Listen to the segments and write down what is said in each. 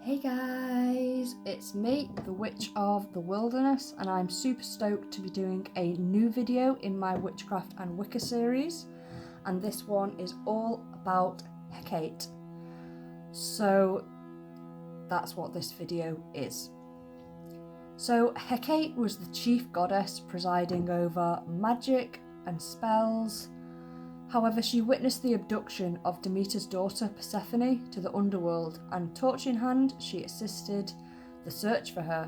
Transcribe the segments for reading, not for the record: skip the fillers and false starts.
Hey guys, it's me, the Witch of the Wilderness, and I'm super stoked to be doing a new video in my Witchcraft and Wicca series, and this one is all about Hecate. So that's what this video is. So Hecate was the chief goddess presiding over magic and spells. However, she witnessed the abduction of Demeter's daughter Persephone to the underworld, and torch in hand, she assisted the search for her.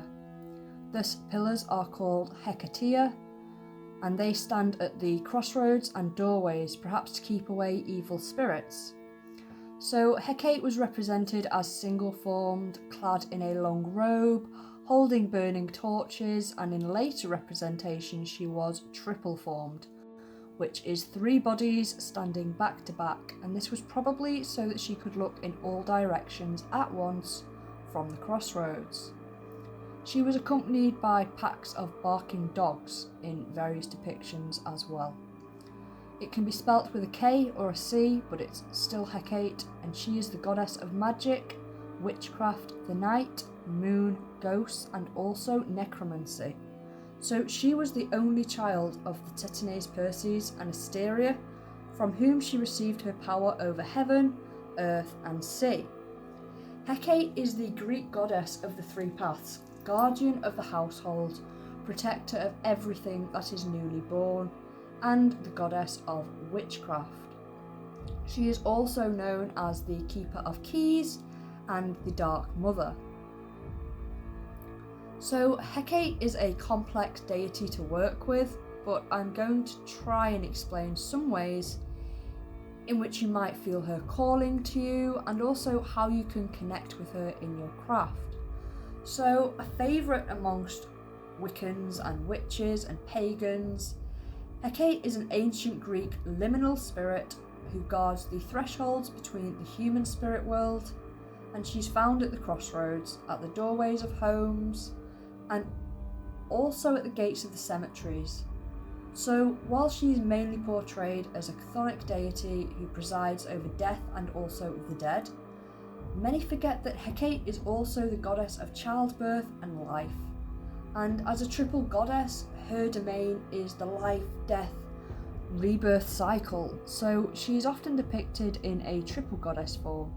Thus, pillars are called Hecate, and they stand at the crossroads and doorways, perhaps to keep away evil spirits. So Hecate was represented as single-formed, clad in a long robe, holding burning torches, and in later representations she was triple-formed, which is 3 bodies standing back to back, and this was probably so that she could look in all directions at once from the crossroads. She was accompanied by packs of barking dogs in various depictions as well. It can be spelt with a K or a C, but it's still Hecate, and she is the goddess of magic, witchcraft, the night, moon, ghosts, and also necromancy. So she was the only child of the Titanes Perses and Asteria, from whom she received her power over heaven, earth and sea. Hecate is the Greek goddess of the 3 paths, guardian of the household, protector of everything that is newly born, and the goddess of witchcraft. She is also known as the keeper of keys and the Dark Mother. So Hecate is a complex deity to work with, but I'm going to try and explain some ways in which you might feel her calling to you, and also how you can connect with her in your craft. So a favourite amongst Wiccans and witches and pagans, Hecate is an ancient Greek liminal spirit who guards the thresholds between the human spirit world, and she's found at the crossroads, at the doorways of homes, and also at the gates of the cemeteries. So while she is mainly portrayed as a chthonic deity who presides over death and also the dead, many forget that Hecate is also the goddess of childbirth and life. And as a triple goddess, her domain is the life, death, rebirth cycle. So she is often depicted in a triple goddess form,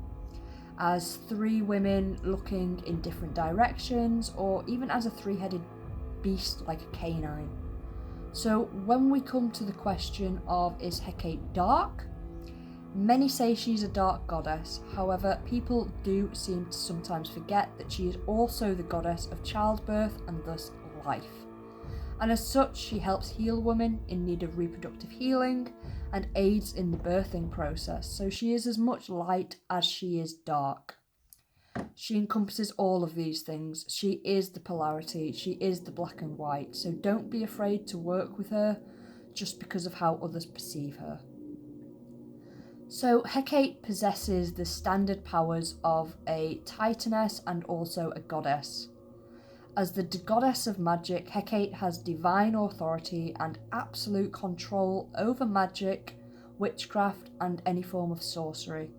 as 3 women looking in different directions, or even as a 3-headed beast like a canine. So when we come to the question of, is Hecate dark? Many say she's a dark goddess. However, people do seem to sometimes forget that she is also the goddess of childbirth and thus life. And as such, she helps heal women in need of reproductive healing and aids in the birthing process. So she is as much light as she is dark. She encompasses all of these things. She is the polarity. She is the black and white. So don't be afraid to work with her just because of how others perceive her. So Hecate possesses the standard powers of a titaness and also a goddess. As the goddess of magic, Hecate has divine authority and absolute control over magic, witchcraft, and any form of sorcery.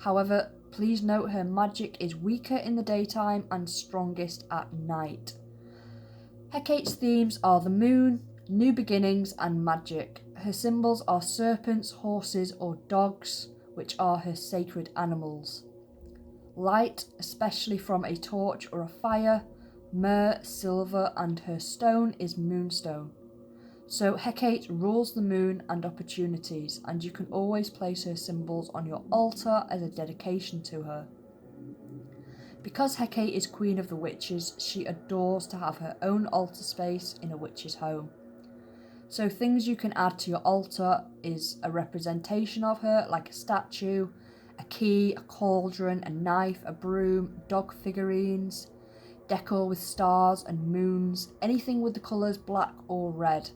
However, please note her magic is weaker in the daytime and strongest at night. Hecate's themes are the moon, new beginnings, and magic. Her symbols are serpents, horses, or dogs, which are her sacred animals. Light, especially from a torch or a fire, myrrh, silver, and her stone is moonstone. So Hecate rules the moon and opportunities, and you can always place her symbols on your altar as a dedication to her. Because Hecate is queen of the witches, she adores to have her own altar space in a witch's home. So things you can add to your altar is a representation of her, like a statue, a key, a cauldron, a knife, a broom, dog figurines, decor with stars and moons, anything with the colours black or red.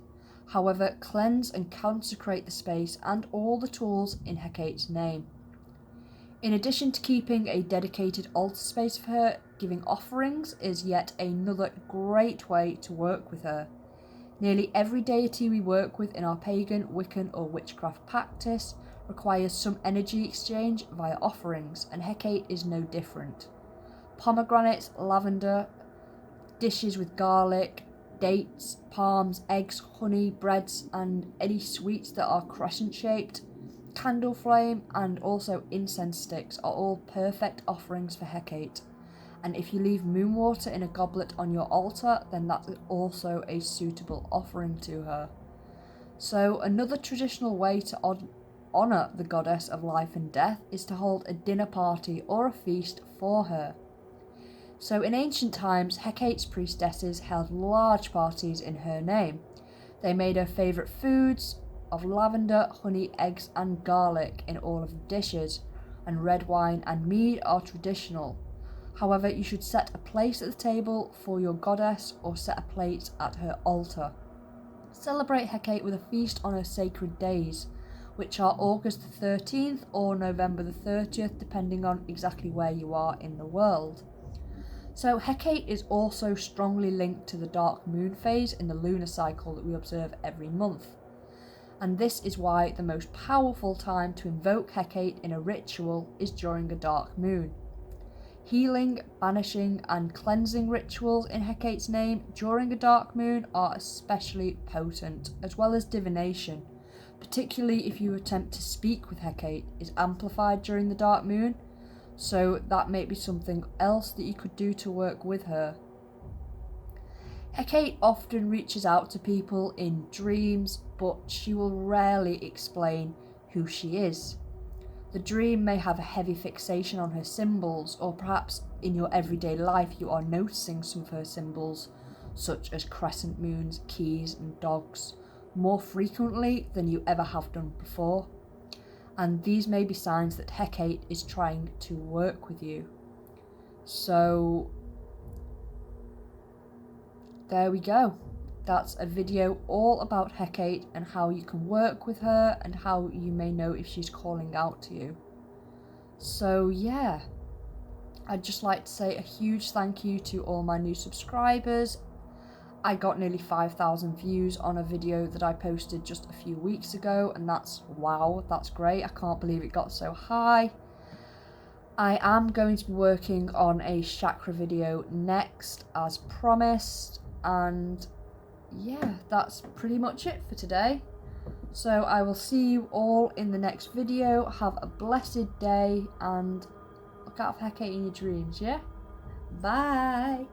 However, cleanse and consecrate the space and all the tools in Hecate's name. In addition to keeping a dedicated altar space for her, giving offerings is yet another great way to work with her. Nearly every deity we work with in our pagan, Wiccan or witchcraft practice requires some energy exchange via offerings, and Hecate is no different. pomegranates, lavender, dishes with garlic, dates, palms, eggs, honey, breads, and any sweets that are crescent shaped, candle flame, and also incense sticks are all perfect offerings for Hecate. And if you leave moon water in a goblet on your altar, then that's also a suitable offering to her. So another traditional way to honour the goddess of life and death is to hold a dinner party or a feast for her. So in ancient times, Hecate's priestesses held large parties in her name. They made her favourite foods of lavender, honey, eggs and garlic in all of the dishes, and red wine and mead are traditional. However, you should set a place at the table for your goddess or set a plate at her altar. Celebrate Hecate with a feast on her sacred days, which are August the 13th or November the 30th, depending on exactly where you are in the world. So Hecate is also strongly linked to the dark moon phase in the lunar cycle that we observe every month. And this is why the most powerful time to invoke Hecate in a ritual is during a dark moon. Healing, banishing and cleansing rituals in Hecate's name during a dark moon are especially potent, as well as divination, particularly if you attempt to speak with Hecate, is amplified during the dark moon. So that may be something else that you could do to work with her. Hecate often reaches out to people in dreams, but she will rarely explain who she is. The dream may have a heavy fixation on her symbols, or perhaps in your everyday life you are noticing some of her symbols, such as crescent moons, keys and dogs, more frequently than you ever have done before. And these may be signs that Hecate is trying to work with you. So there we go. That's a video all about Hecate and how you can work with her and how you may know if she's calling out to you. So yeah, I'd just like to say a huge thank you to all my new subscribers. I got nearly 5,000 views on a video that I posted just a few weeks ago, and that's great. I can't believe it got so high. I am going to be working on a chakra video next as promised, and yeah, that's pretty much it for today. So I will see you all in the next video. Have a blessed day and look out for Hecate in your dreams, yeah? Bye!